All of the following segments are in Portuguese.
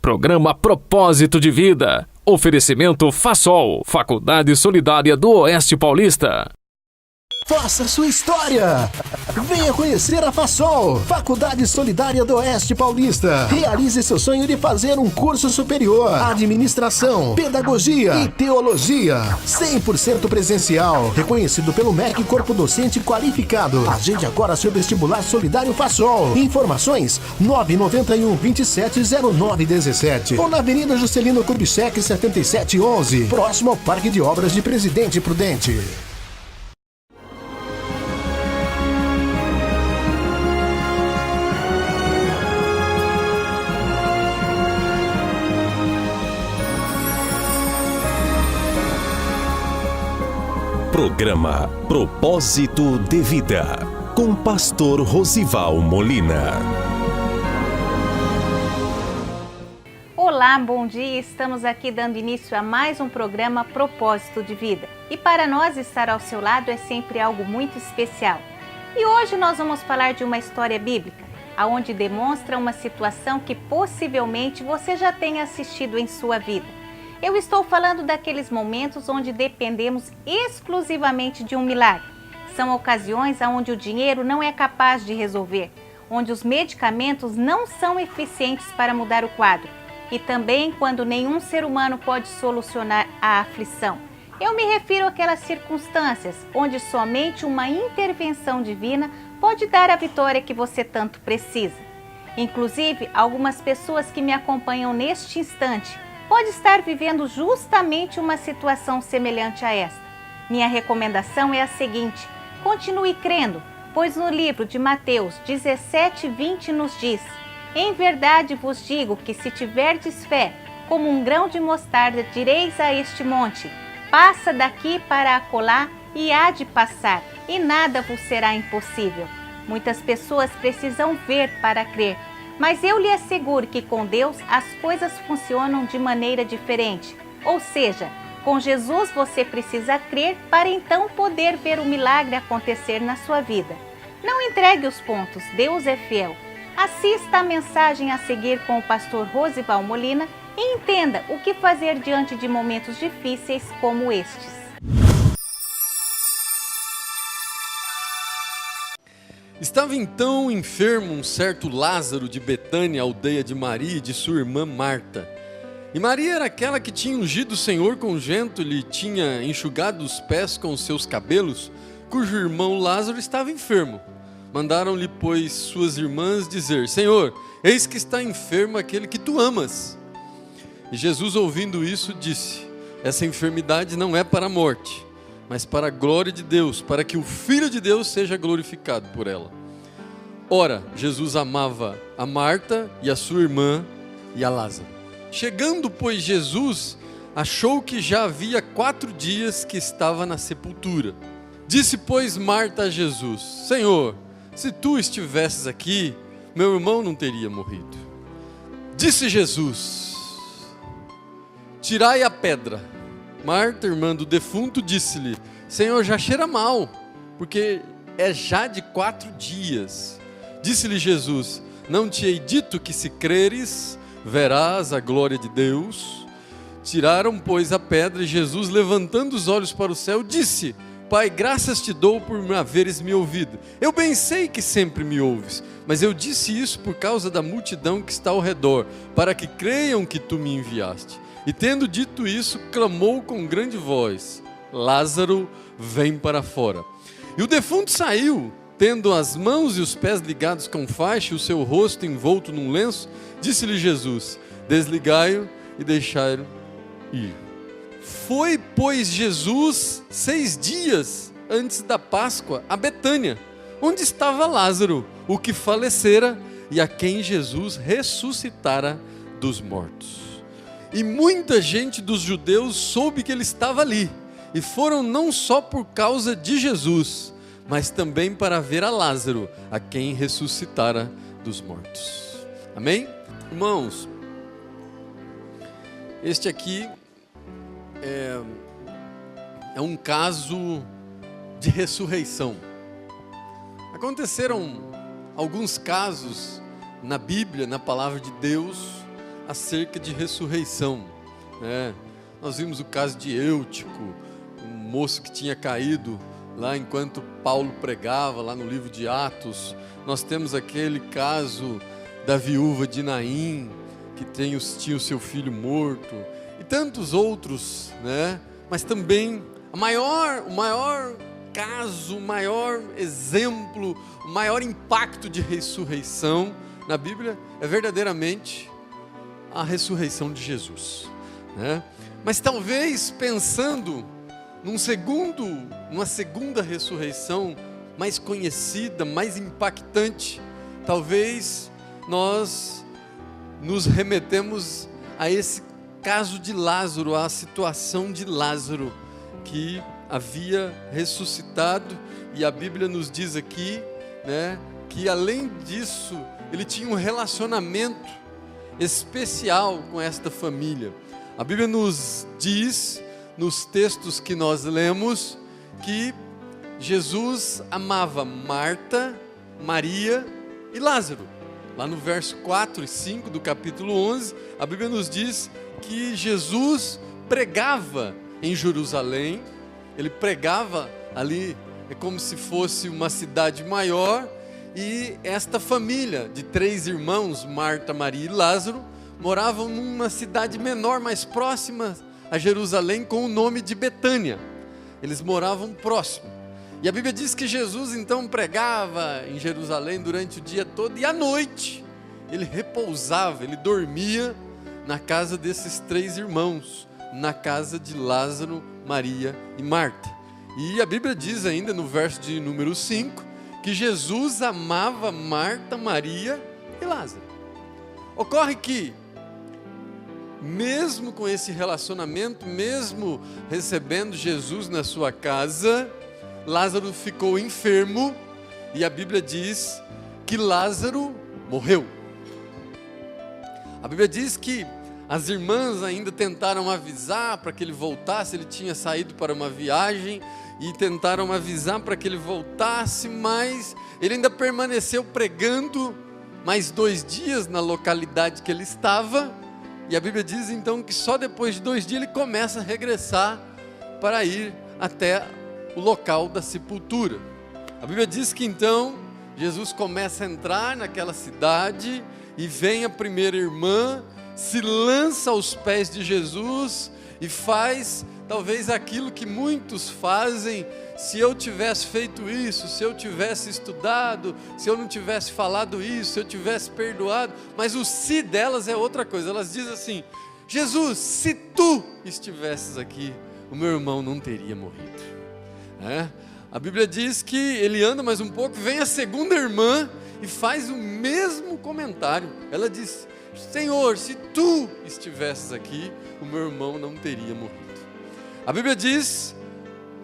Programa Propósito de Vida. Oferecimento Fasol, Faculdade Solidária do Oeste Paulista. Faça sua história! Venha conhecer a Fasol, Faculdade Solidária do Oeste Paulista. Realize seu sonho de fazer um curso superior, administração, pedagogia e teologia. 100% presencial, reconhecido pelo MEC Corpo Docente Qualificado. Agende agora seu vestibular solidário Fasol. Informações 991 270917 ou na Avenida Juscelino Kubitschek 7711, próximo ao Parque de Obras de Presidente Prudente. Programa Propósito de Vida, com Pastor Rosival Molina. Olá, bom dia. Estamos aqui dando início a mais um programa Propósito de Vida. E para nós, estar ao seu lado é sempre algo muito especial. E hoje nós vamos falar de uma história bíblica, onde demonstra uma situação que possivelmente você já tenha assistido em sua vida. Eu estou falando daqueles momentos onde dependemos exclusivamente de um milagre. São ocasiões onde o dinheiro não é capaz de resolver, onde os medicamentos não são eficientes para mudar o quadro e também quando nenhum ser humano pode solucionar a aflição. Eu me refiro àquelas circunstâncias onde somente uma intervenção divina pode dar a vitória que você tanto precisa. Inclusive, algumas pessoas que me acompanham neste instante pode estar vivendo justamente uma situação semelhante a esta. Minha recomendação é a seguinte: continue crendo, pois no livro de Mateus 17:20 nos diz: em verdade vos digo que se tiverdes fé, como um grão de mostarda, direis a este monte: passa daqui para acolá, e há de passar, e nada vos será impossível. Muitas pessoas precisam ver para crer. Mas eu lhe asseguro que com Deus as coisas funcionam de maneira diferente. Ou seja, com Jesus você precisa crer para então poder ver o milagre acontecer na sua vida. Não entregue os pontos, Deus é fiel. Assista a mensagem a seguir com o pastor Rosival Molina e entenda o que fazer diante de momentos difíceis como estes. Estava então enfermo um certo Lázaro de Betânia, aldeia de Maria e de sua irmã Marta. E Maria era aquela que tinha ungido o Senhor com unguento, lhe tinha enxugado os pés com os seus cabelos, cujo irmão Lázaro estava enfermo. Mandaram-lhe, pois, suas irmãs dizer: Senhor, eis que está enfermo aquele que tu amas. E Jesus, ouvindo isso, disse: essa enfermidade não é para a morte, mas para a glória de Deus, para que o Filho de Deus seja glorificado por ela. Ora, Jesus amava a Marta e a sua irmã e a Lázaro. Chegando, pois, Jesus achou que já havia 4 dias que estava na sepultura. Disse, pois, Marta a Jesus: Senhor, se tu estivesses aqui, meu irmão não teria morrido. Disse Jesus: tirai a pedra. Marta, irmã do defunto, disse-lhe: Senhor, já cheira mal, porque é já de 4 dias. Disse-lhe Jesus: não te hei dito que se creres, verás a glória de Deus? Tiraram, pois, a pedra, e Jesus, levantando os olhos para o céu, disse: Pai, graças te dou por me haveres me ouvido. Eu bem sei que sempre me ouves, mas eu disse isso por causa da multidão que está ao redor, para que creiam que tu me enviaste. E tendo dito isso, clamou com grande voz: Lázaro, vem para fora. E o defunto saiu, tendo as mãos e os pés ligados com faixa e o seu rosto envolto num lenço. Disse-lhe Jesus: desligai-o e deixai-o ir. Foi, pois, Jesus 6 dias antes da Páscoa a Betânia, onde estava Lázaro, o que falecera e a quem Jesus ressuscitara dos mortos. E muita gente dos judeus soube que ele estava ali, e foram não só por causa de Jesus, mas também para ver a Lázaro, a quem ressuscitara dos mortos. Amém? Irmãos, este aqui é um caso de ressurreição. Aconteceram alguns casos na Bíblia, na palavra de Deus, acerca de ressurreição, né? Nós vimos o caso de Eutico, um moço que tinha caído lá enquanto Paulo pregava, lá no livro de Atos. Nós temos aquele caso da viúva de Naim, que tinha o seu filho morto, e tantos outros, né? Mas também o maior caso, o maior exemplo, o maior impacto de ressurreição na Bíblia é verdadeiramente a ressurreição de Jesus, né? Mas talvez pensando numa segunda ressurreição mais conhecida, mais impactante, talvez nós nos remetemos a esse caso de Lázaro, à situação de Lázaro, que havia ressuscitado, e a Bíblia nos diz aqui, né, que além disso, ele tinha um relacionamento especial com esta família. A Bíblia nos diz, nos textos que nós lemos, que Jesus amava Marta, Maria e Lázaro. Lá no verso 4 e 5 do capítulo 11, a Bíblia nos diz que Jesus pregava em Jerusalém. Ele pregava ali, é como se fosse uma cidade maior, e esta família de 3 irmãos, Marta, Maria e Lázaro, moravam numa cidade menor, mais próxima a Jerusalém, com o nome de Betânia. Eles moravam próximo. E a Bíblia diz que Jesus então pregava em Jerusalém durante o dia todo, e à noite ele repousava, ele dormia na casa desses 3 irmãos, na casa de Lázaro, Maria e Marta. E a Bíblia diz ainda no verso de número 5, que Jesus amava Marta, Maria e Lázaro. Ocorre que, mesmo com esse relacionamento, mesmo recebendo Jesus na sua casa, Lázaro ficou enfermo, e a Bíblia diz que Lázaro morreu. A Bíblia diz que as irmãs ainda tentaram avisar para que ele voltasse. Ele tinha saído para uma viagem e tentaram avisar para que ele voltasse, mas ele ainda permaneceu pregando mais 2 dias na localidade que ele estava. E a Bíblia diz então que só depois de 2 dias ele começa a regressar para ir até o local da sepultura. A Bíblia diz que então Jesus começa a entrar naquela cidade, e vem a primeira irmã, se lança aos pés de Jesus e faz talvez aquilo que muitos fazem: se eu tivesse feito isso, se eu tivesse estudado, se eu não tivesse falado isso, se eu tivesse perdoado. Mas o se delas é outra coisa. Elas dizem assim: Jesus, se tu estivesses aqui, o meu irmão não teria morrido. A Bíblia diz que ele anda mais um pouco, vem a segunda irmã e faz o mesmo comentário. Ela diz: Senhor, se tu estivesses aqui, o meu irmão não teria morrido. A Bíblia diz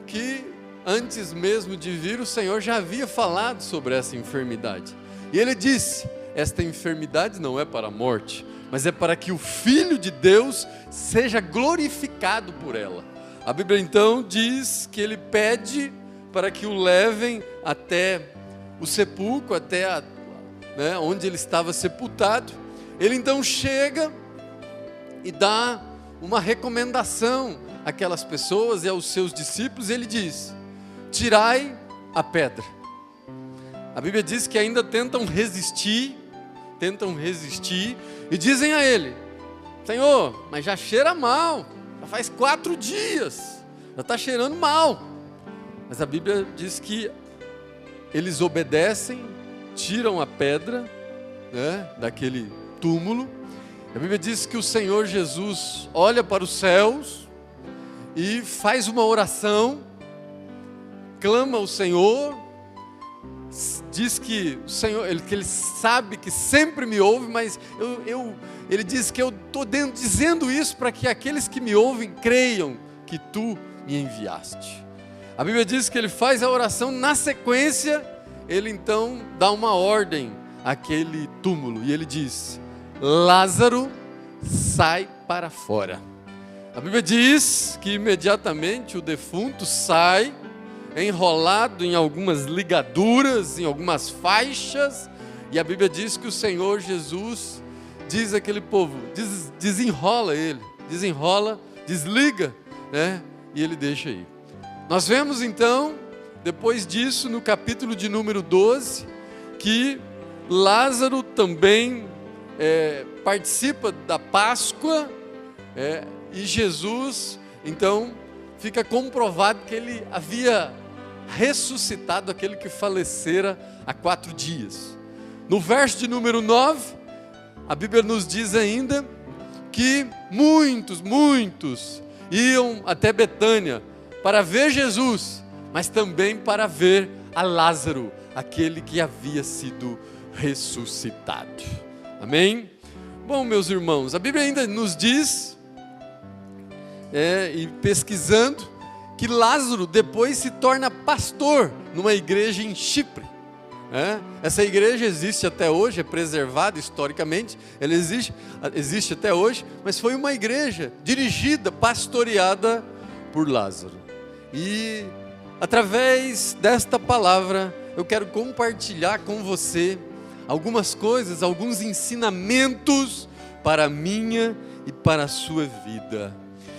que antes mesmo de vir, o Senhor já havia falado sobre essa enfermidade. E ele disse: esta enfermidade não é para a morte, mas é para que o Filho de Deus seja glorificado por ela. A Bíblia então diz que ele pede para que o levem até o sepulcro, até onde ele estava sepultado. Ele então chega e dá uma recomendação àquelas pessoas e aos seus discípulos. Ele diz: tirai a pedra. A Bíblia diz que ainda tentam resistir, e dizem a ele: Senhor, mas já cheira mal, já faz 4 dias, já está cheirando mal. Mas a Bíblia diz que eles obedecem, tiram a pedra daquele túmulo. A Bíblia diz que o Senhor Jesus olha para os céus e faz uma oração, clama ao Senhor, diz que o Senhor, que ele sabe que sempre me ouve, mas ele diz que eu estou dizendo isso para que aqueles que me ouvem creiam que tu me enviaste. A Bíblia diz que ele faz a oração, na sequência ele então dá uma ordem àquele túmulo e ele diz: Lázaro, sai para fora. A Bíblia diz que imediatamente o defunto sai, enrolado em algumas ligaduras, em algumas faixas, e a Bíblia diz que o Senhor Jesus diz aquele povo, desenrola ele, desenrola, desliga, né? E ele deixa aí. Nós vemos então, depois disso, no capítulo de número 12, que Lázaro também participa da Páscoa, e Jesus, então, fica comprovado que ele havia ressuscitado aquele que falecera há 4 dias. No verso de número 9, a Bíblia nos diz ainda que muitos iam até Betânia para ver Jesus, mas também para ver a Lázaro, aquele que havia sido ressuscitado. Amém? Bom, meus irmãos, a Bíblia ainda nos diz, e pesquisando, que Lázaro depois se torna pastor numa igreja em Chipre. Essa igreja existe até hoje, é preservada historicamente, ela existe até hoje, mas foi uma igreja dirigida, pastoreada por Lázaro. E através desta palavra eu quero compartilhar com você algumas coisas, alguns ensinamentos para a minha e para a sua vida.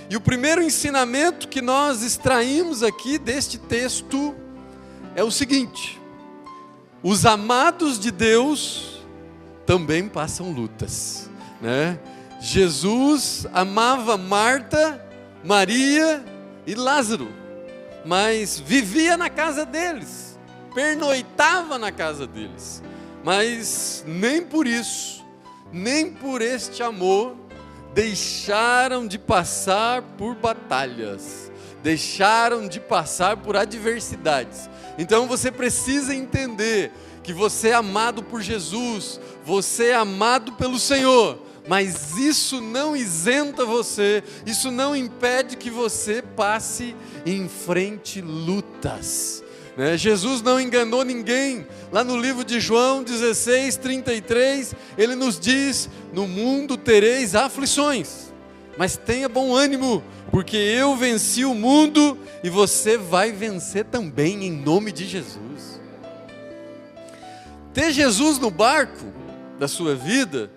E o primeiro ensinamento que nós extraímos aqui deste texto é o seguinte: os amados de Deus também passam lutas, né? Jesus amava Marta, Maria e Lázaro, mas vivia na casa deles, pernoitava na casa deles, mas nem por isso, nem por este amor, deixaram de passar por batalhas, deixaram de passar por adversidades. Então você precisa entender que você é amado por Jesus, você é amado pelo Senhor, mas isso não isenta você, isso não impede que você passe em frente lutas. Jesus não enganou ninguém. Lá no livro de João 16:33, ele nos diz: no mundo tereis aflições, mas tenha bom ânimo, porque eu venci o mundo e você vai vencer também, em nome de Jesus. Ter Jesus no barco da sua vida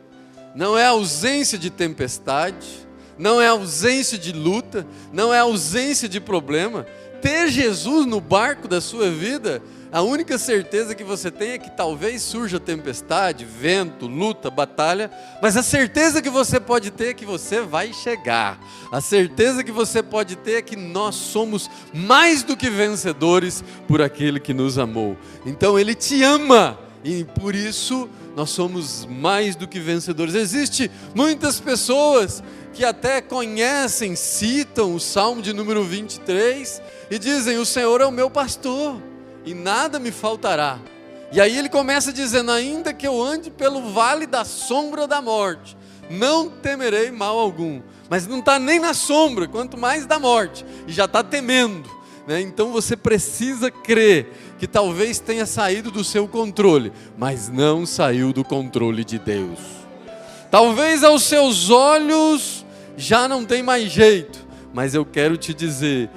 não é ausência de tempestade, não é ausência de luta, não é ausência de problema. Ter Jesus no barco da sua vida, a única certeza que você tem é que talvez surja tempestade, vento, luta, batalha, mas a certeza que você pode ter é que você vai chegar. A certeza que você pode ter é que nós somos mais do que vencedores por aquele que nos amou. Então Ele te ama e por isso nós somos mais do que vencedores. Existem muitas pessoas que até conhecem, citam o Salmo de número 23 e dizem: o Senhor é o meu pastor e nada me faltará. E aí ele começa dizendo: ainda que eu ande pelo vale da sombra da morte, não temerei mal algum. Mas não está nem na sombra, quanto mais da morte, e já está temendo, né? Então você precisa crer que talvez tenha saído do seu controle, mas não saiu do controle de Deus. Talvez aos seus olhos já não tem mais jeito, mas eu quero te dizer,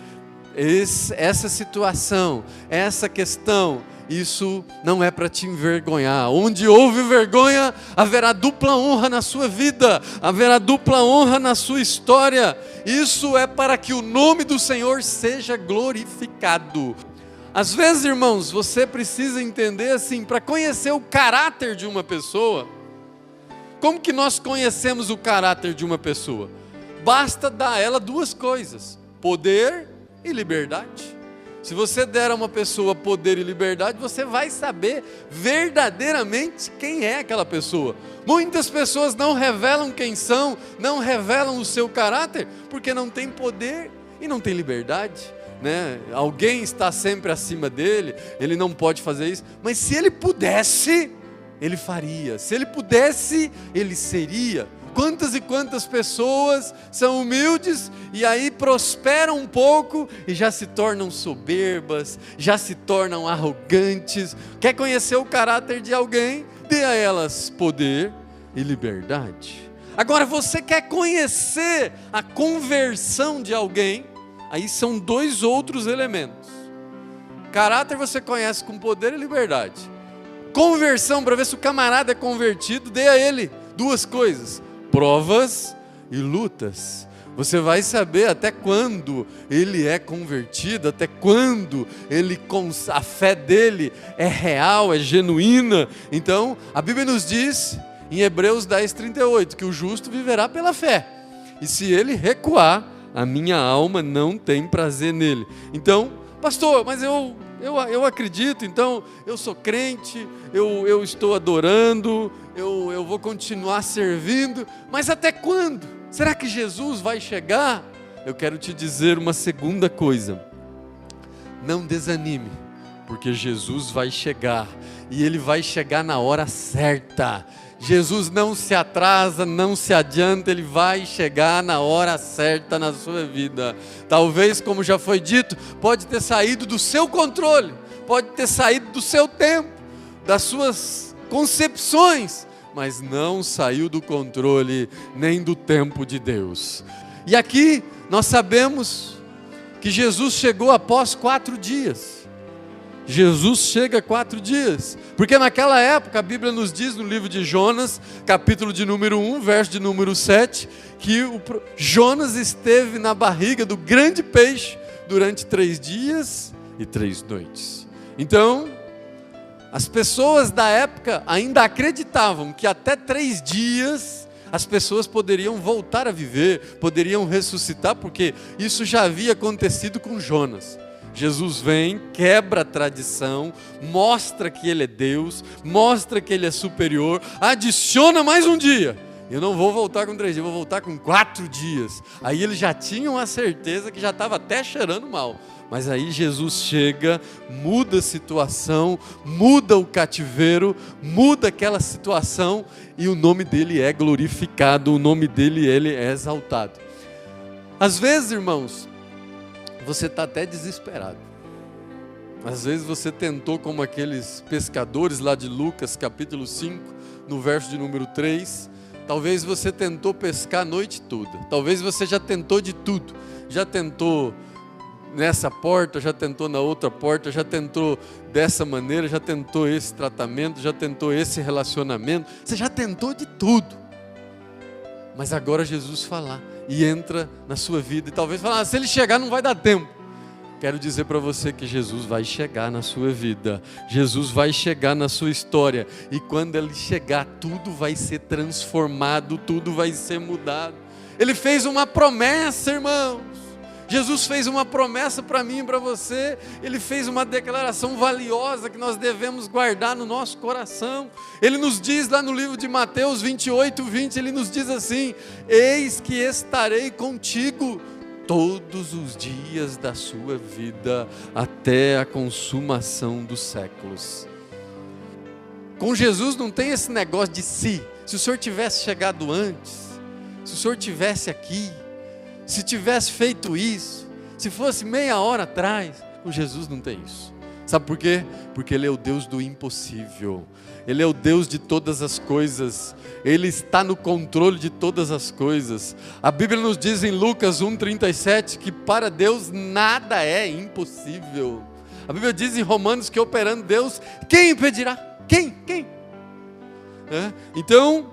essa situação, essa questão, isso não é para te envergonhar. Onde houve vergonha, haverá dupla honra na sua vida, haverá dupla honra na sua história. Isso é para que o nome do Senhor seja glorificado. Às vezes, irmãos, você precisa entender assim, para conhecer o caráter de uma pessoa. Como que nós conhecemos o caráter de uma pessoa? Basta dar a ela 2 coisas: poder e liberdade. Se você der a uma pessoa poder e liberdade, você vai saber verdadeiramente quem é aquela pessoa. Muitas pessoas não revelam quem são, não revelam o seu caráter, porque não tem poder e não tem liberdade, né? Alguém está sempre acima dele, ele não pode fazer isso, mas se ele pudesse, ele faria. Se ele pudesse, ele seria. Quantas e quantas pessoas são humildes e aí prosperam um pouco e já se tornam soberbas, já se tornam arrogantes. Quer conhecer o caráter de alguém? Dê a elas poder e liberdade. Agora, você quer conhecer a conversão de alguém? Aí são 2 outros elementos. Caráter você conhece com poder e liberdade. Conversão, para ver se o camarada é convertido, dê a ele duas coisas: provas e lutas. Você vai saber até quando ele é convertido, até quando a fé dele é real, é genuína. Então, a Bíblia nos diz, em Hebreus 10:38, que o justo viverá pela fé. E se ele recuar, a minha alma não tem prazer nele. Então, pastor, mas eu acredito, então eu sou crente, eu estou adorando, eu vou continuar servindo, mas até quando? Será que Jesus vai chegar? Eu quero te dizer uma segunda coisa: não desanime, porque Jesus vai chegar, e Ele vai chegar na hora certa. Jesus não se atrasa, não se adianta, Ele vai chegar na hora certa na sua vida. Talvez, como já foi dito, pode ter saído do seu controle, pode ter saído do seu tempo, das suas concepções, mas não saiu do controle nem do tempo de Deus. E aqui nós sabemos que Jesus chegou após 4 dias. Jesus chega 4 dias, porque naquela época a Bíblia nos diz no livro de Jonas, capítulo de número 1, verso de número 7, que Jonas esteve na barriga do grande peixe durante 3 dias e 3 noites. Então, as pessoas da época ainda acreditavam que até 3 dias as pessoas poderiam voltar a viver, poderiam ressuscitar, porque isso já havia acontecido com Jonas. Jesus vem, quebra a tradição, mostra que Ele é Deus, mostra que Ele é superior, adiciona mais um dia. Eu não vou voltar com 3 dias, vou voltar com 4 dias. Aí eles já tinham a certeza que já estava até cheirando mal. Mas aí Jesus chega, muda a situação, muda o cativeiro, muda aquela situação e o nome dele é glorificado, o nome dele ele é exaltado. Às vezes, irmãos, você está até desesperado. Às vezes você tentou, como aqueles pescadores lá de Lucas capítulo 5, no verso de número 3, talvez você tentou pescar a noite toda, talvez você já tentou de tudo, já tentou nessa porta, já tentou na outra porta, já tentou dessa maneira, já tentou esse tratamento, já tentou esse relacionamento, você já tentou de tudo. Mas agora Jesus falar e entra na sua vida e talvez falar, se ele chegar não vai dar tempo. Quero dizer para você que Jesus vai chegar na sua vida, Jesus vai chegar na sua história, e quando ele chegar, tudo vai ser transformado, tudo vai ser mudado. Ele fez uma promessa, irmãos. Jesus fez uma promessa para mim e para você. Ele fez uma declaração valiosa que nós devemos guardar no nosso coração. Ele nos diz lá no livro de Mateus 28:20, ele nos diz assim: eis que estarei contigo todos os dias da sua vida, até a consumação dos séculos. Com Jesus não tem esse negócio de si. Se o Senhor tivesse chegado antes, se o Senhor tivesse aqui, se tivesse feito isso, se fosse meia hora atrás, com Jesus não tem isso. Sabe por quê? Porque Ele é o Deus do impossível. Ele é o Deus de todas as coisas. Ele está no controle de todas as coisas. A Bíblia nos diz em Lucas 1:37 que para Deus nada é impossível. A Bíblia diz em Romanos que operando Deus, quem impedirá? Quem? Então,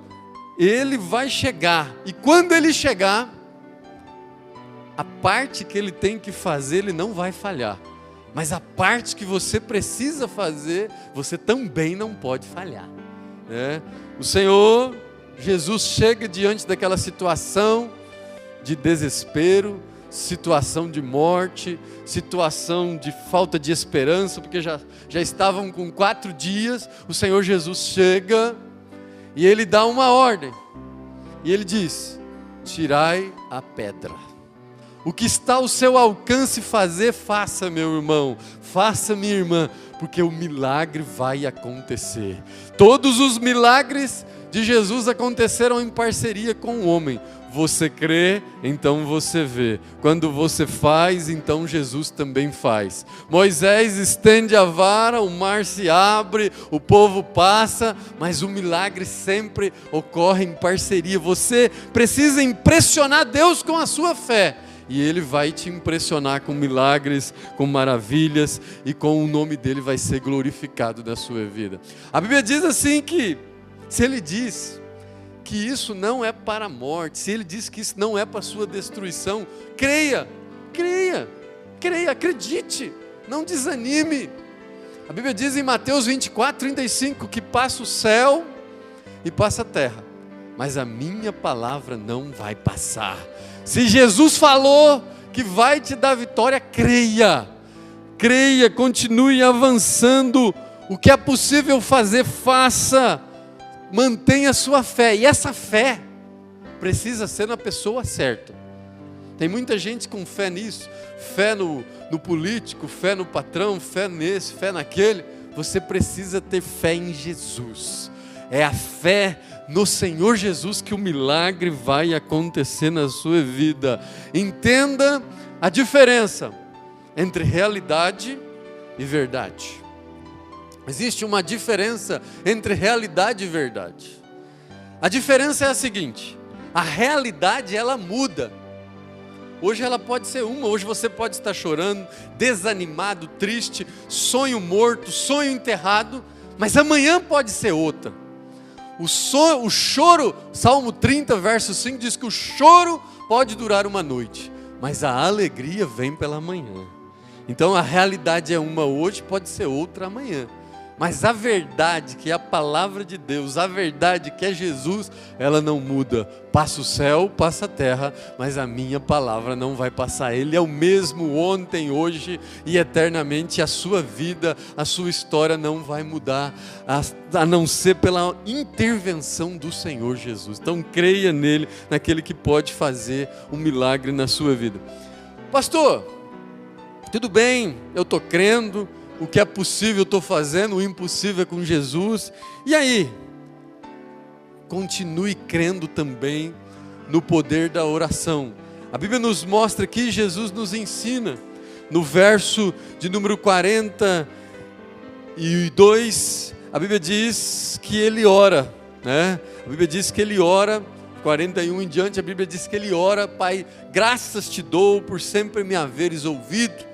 Ele vai chegar. E quando Ele chegar, a parte que Ele tem que fazer, Ele não vai falhar. Mas a parte que você precisa fazer, você também não pode falhar. O Senhor Jesus chega diante daquela situação de desespero, situação de morte, situação de falta de esperança, porque já estavam com 4 dias. O Senhor Jesus chega e Ele dá uma ordem. E Ele diz: tirai a pedra. O que está ao seu alcance fazer, faça, meu irmão, faça, minha irmã, porque o milagre vai acontecer. Todos os milagres de Jesus aconteceram em parceria com o homem. Você crê, então você vê. Quando você faz, então Jesus também faz. Moisés estende a vara, o mar se abre, o povo passa, mas o milagre sempre ocorre em parceria. Você precisa impressionar Deus com a sua fé. E Ele vai te impressionar com milagres, com maravilhas, e com o nome dEle vai ser glorificado na sua vida. A Bíblia diz assim que, se Ele diz que isso não é para a morte, se Ele diz que isso não é para a sua destruição, creia, acredite, não desanime. A Bíblia diz em Mateus 24:35 que passa o céu e passa a terra, mas a minha palavra não vai passar. Se Jesus falou que vai te dar vitória, creia, continue avançando. O que é possível fazer, faça. Mantenha a sua fé, e essa fé precisa ser na pessoa certa. Tem muita gente com fé nisso, fé no político, fé no patrão, fé nesse, fé naquele. Você precisa ter fé em Jesus. É a fé no Senhor Jesus que o milagre vai acontecer na sua vida. Entenda a diferença entre realidade e verdade. Existe uma diferença entre realidade e verdade. A diferença é a seguinte: a realidade ela muda. Hoje ela pode ser uma, hoje você pode estar chorando, desanimado, triste, sonho morto, sonho enterrado, mas amanhã pode ser outra. O choro, Salmo 30, verso 5 diz que o choro pode durar uma noite, mas a alegria vem pela manhã. Então a realidade é uma hoje, pode ser outra amanhã. Mas a verdade, que é a palavra de Deus, a verdade que é Jesus, ela não muda. Passa o céu, passa a terra, mas a minha palavra não vai passar. Ele é o mesmo ontem, hoje e eternamente. A sua vida, a sua história não vai mudar, a não ser pela intervenção do Senhor Jesus. Então creia nele, naquele que pode fazer um milagre na sua vida. Pastor, tudo bem, eu estou crendo. O que é possível eu estou fazendo, o impossível é com Jesus. E aí? Continue crendo também no poder da oração. A Bíblia nos mostra aqui, Jesus nos ensina, no verso de número 42, a Bíblia diz que ele ora, né? A Bíblia diz que ele ora, 41 em diante, a Bíblia diz que ele ora: Pai, graças te dou por sempre me haveres ouvido.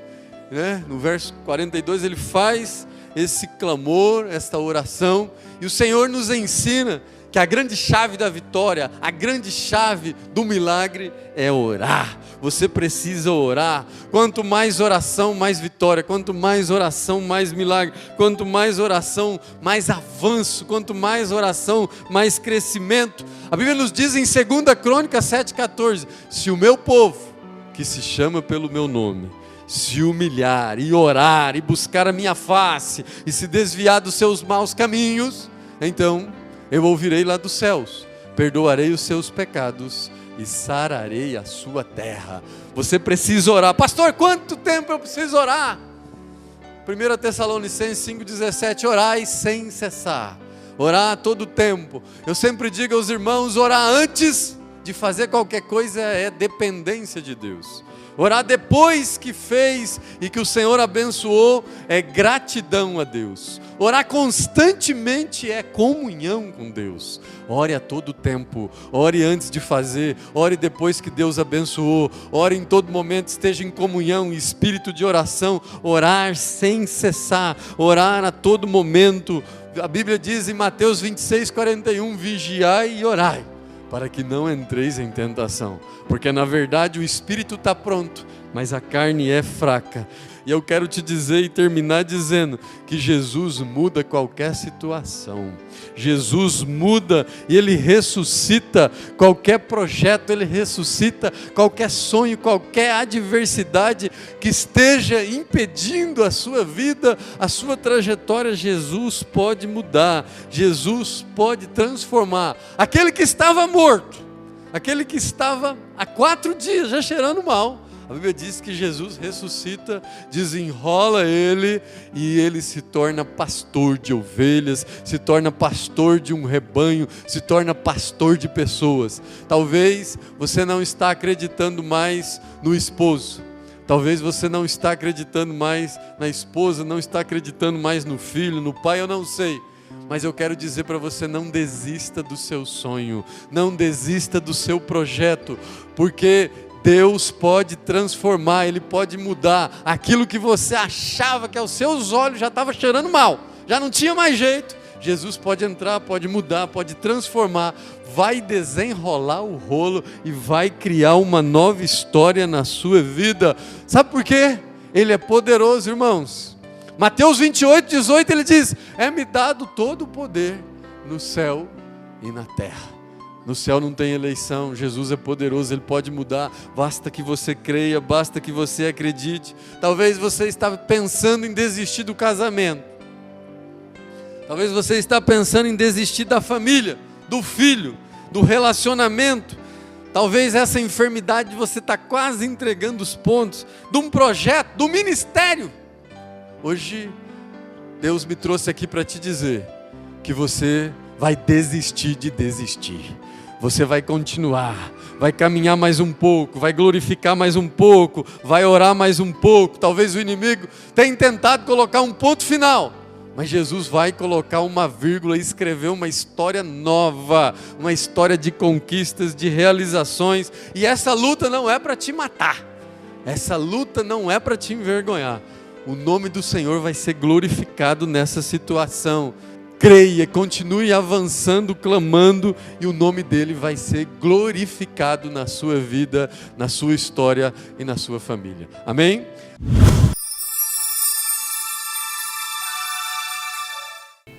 No verso 42 ele faz esse clamor, esta oração, e o Senhor nos ensina que a grande chave da vitória, a grande chave do milagre é orar. Você precisa orar. Quanto mais oração, mais vitória. Quanto mais oração, mais milagre. Quanto mais oração, mais avanço. Quanto mais oração, mais crescimento. A Bíblia nos diz em 2 Crônicas 7,14: se o meu povo, que se chama pelo meu nome, se humilhar e orar e buscar a minha face e se desviar dos seus maus caminhos, então eu ouvirei lá dos céus, perdoarei os seus pecados e sararei a sua terra. Você precisa orar. Pastor, quanto tempo eu preciso orar? 1 Tessalonicenses 5,17: orai sem cessar, orar a todo tempo. Eu sempre digo aos irmãos, orar antes de fazer qualquer coisa é dependência de Deus. Orar depois que fez e que o Senhor abençoou é gratidão a Deus. Orar constantemente é comunhão com Deus. Ore a todo tempo, ore antes de fazer, ore depois que Deus abençoou, ore em todo momento, esteja em comunhão, espírito de oração, orar sem cessar, orar a todo momento. A Bíblia diz em Mateus 26:41, vigiai e orai, para que não entreis em tentação, porque na verdade o espírito está pronto, mas a carne é fraca. E eu quero te dizer e terminar dizendo que Jesus muda qualquer situação. Jesus muda e Ele ressuscita qualquer projeto, Ele ressuscita qualquer sonho, qualquer adversidade que esteja impedindo a sua vida, a sua trajetória. Jesus pode mudar, Jesus pode transformar. Aquele que estava morto, aquele que estava há 4 dias já cheirando mal, a Bíblia diz que Jesus ressuscita, desenrola ele e ele se torna pastor de ovelhas, se torna pastor de um rebanho, se torna pastor de pessoas. Talvez você não está acreditando mais no esposo, talvez você não está acreditando mais na esposa, não está acreditando mais no filho, no pai, eu não sei. Mas eu quero dizer para você, não desista do seu sonho, não desista do seu projeto, porque Deus pode transformar, Ele pode mudar aquilo que você achava que aos seus olhos já estava cheirando mal, já não tinha mais jeito. Jesus pode entrar, pode mudar, pode transformar, vai desenrolar o rolo e vai criar uma nova história na sua vida. Sabe por quê? Ele é poderoso, irmãos. Mateus 28, 18, ele diz: é-me dado todo o poder no céu e na terra. No céu não tem eleição, Jesus é poderoso, Ele pode mudar, basta que você creia, basta que você acredite. Talvez você estava pensando em desistir do casamento, talvez você está pensando em desistir da família, do filho, do relacionamento. Talvez essa enfermidade você está quase entregando os pontos de um projeto, do ministério. Hoje Deus me trouxe aqui para te dizer que você vai desistir de desistir. Você vai continuar, vai caminhar mais um pouco, vai glorificar mais um pouco, vai orar mais um pouco. Talvez o inimigo tenha tentado colocar um ponto final, mas Jesus vai colocar uma vírgula e escrever uma história nova, uma história de conquistas, de realizações. E essa luta não é para te matar, essa luta não é para te envergonhar. O nome do Senhor vai ser glorificado nessa situação. Creia, continue avançando, clamando, e o nome dele vai ser glorificado na sua vida, na sua história e na sua família. Amém?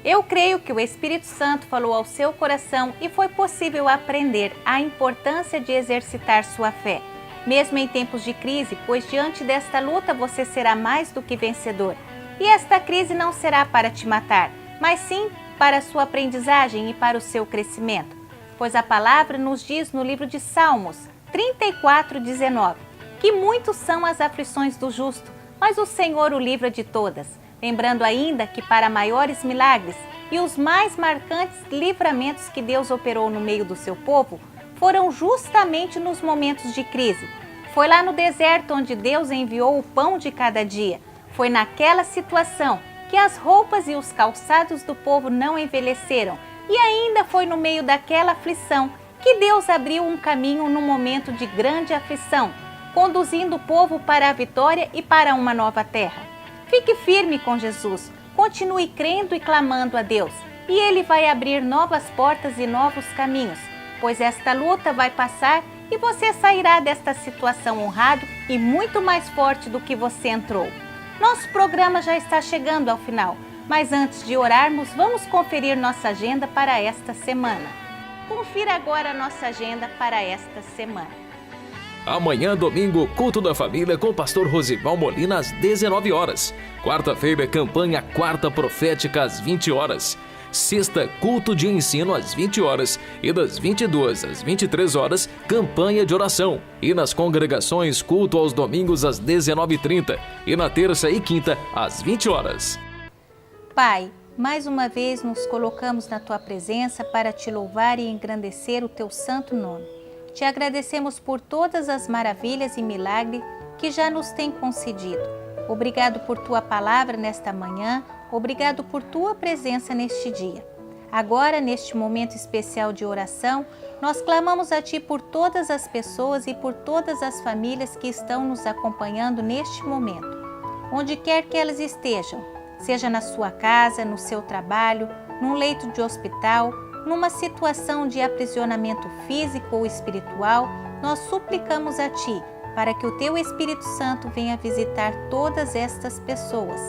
Eu creio que o Espírito Santo falou ao seu coração e foi possível aprender a importância de exercitar sua fé, mesmo em tempos de crise, pois diante desta luta você será mais do que vencedor. E esta crise não será para te matar, mas sim para a sua aprendizagem e para o seu crescimento. Pois a palavra nos diz no livro de Salmos 34:19, que muitos são as aflições do justo, mas o Senhor o livra de todas. Lembrando ainda que para maiores milagres e os mais marcantes livramentos que Deus operou no meio do seu povo, foram justamente nos momentos de crise. Foi lá no deserto onde Deus enviou o pão de cada dia. Foi naquela situação que as roupas e os calçados do povo não envelheceram, e ainda foi no meio daquela aflição que Deus abriu um caminho num momento de grande aflição, conduzindo o povo para a vitória e para uma nova terra. Fique firme com Jesus, continue crendo e clamando a Deus, e Ele vai abrir novas portas e novos caminhos, pois esta luta vai passar e você sairá desta situação honrado e muito mais forte do que você entrou. Nosso programa já está chegando ao final, mas antes de orarmos, vamos conferir nossa agenda para esta semana. Confira agora a nossa agenda para esta semana. Amanhã, domingo, culto da família com o pastor Rosival Molina às 19 horas. Quarta-feira, campanha Quarta Profética às 20 horas. Sexta, culto de ensino às 20 horas e das 22 às 23 horas, campanha de oração. E nas congregações, culto aos domingos às 19h30 e na terça e quinta às 20 horas. Pai, mais uma vez nos colocamos na Tua presença para Te louvar e engrandecer o Teu santo nome. Te agradecemos por todas as maravilhas e milagres que já nos tem concedido. Obrigado por Tua palavra nesta manhã. Obrigado por Tua presença neste dia. Agora, neste momento especial de oração, nós clamamos a Ti por todas as pessoas e por todas as famílias que estão nos acompanhando neste momento. Onde quer que elas estejam, seja na sua casa, no seu trabalho, num leito de hospital, numa situação de aprisionamento físico ou espiritual, nós suplicamos a Ti para que o Teu Espírito Santo venha visitar todas estas pessoas.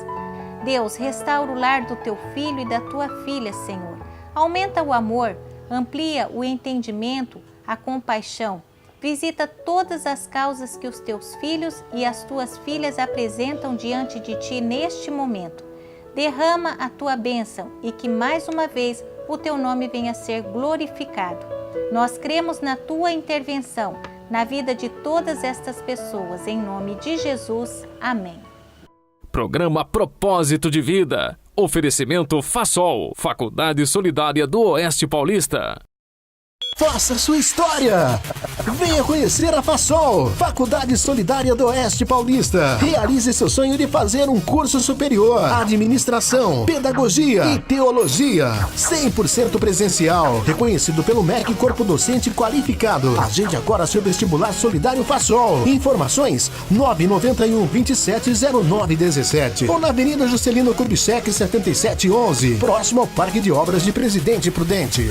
Deus, restaura o lar do Teu filho e da Tua filha, Senhor. Aumenta o amor, amplia o entendimento, a compaixão. Visita todas as causas que os Teus filhos e as Tuas filhas apresentam diante de Ti neste momento. Derrama a Tua bênção e que mais uma vez o Teu nome venha a ser glorificado. Nós cremos na Tua intervenção, na vida de todas estas pessoas. Em nome de Jesus. Amém. Programa Propósito de Vida. Oferecimento Fasol, Faculdade Solidária do Oeste Paulista. Faça sua história! Venha conhecer a FASOL, Faculdade Solidária do Oeste Paulista. Realize seu sonho de fazer um curso superior, administração, pedagogia e teologia. 100% presencial, reconhecido pelo MEC Corpo Docente Qualificado. Agende agora seu vestibular solidário FASOL. Informações 991 270917 ou na Avenida Juscelino Kubitschek 7711, próximo ao Parque de Obras de Presidente Prudente.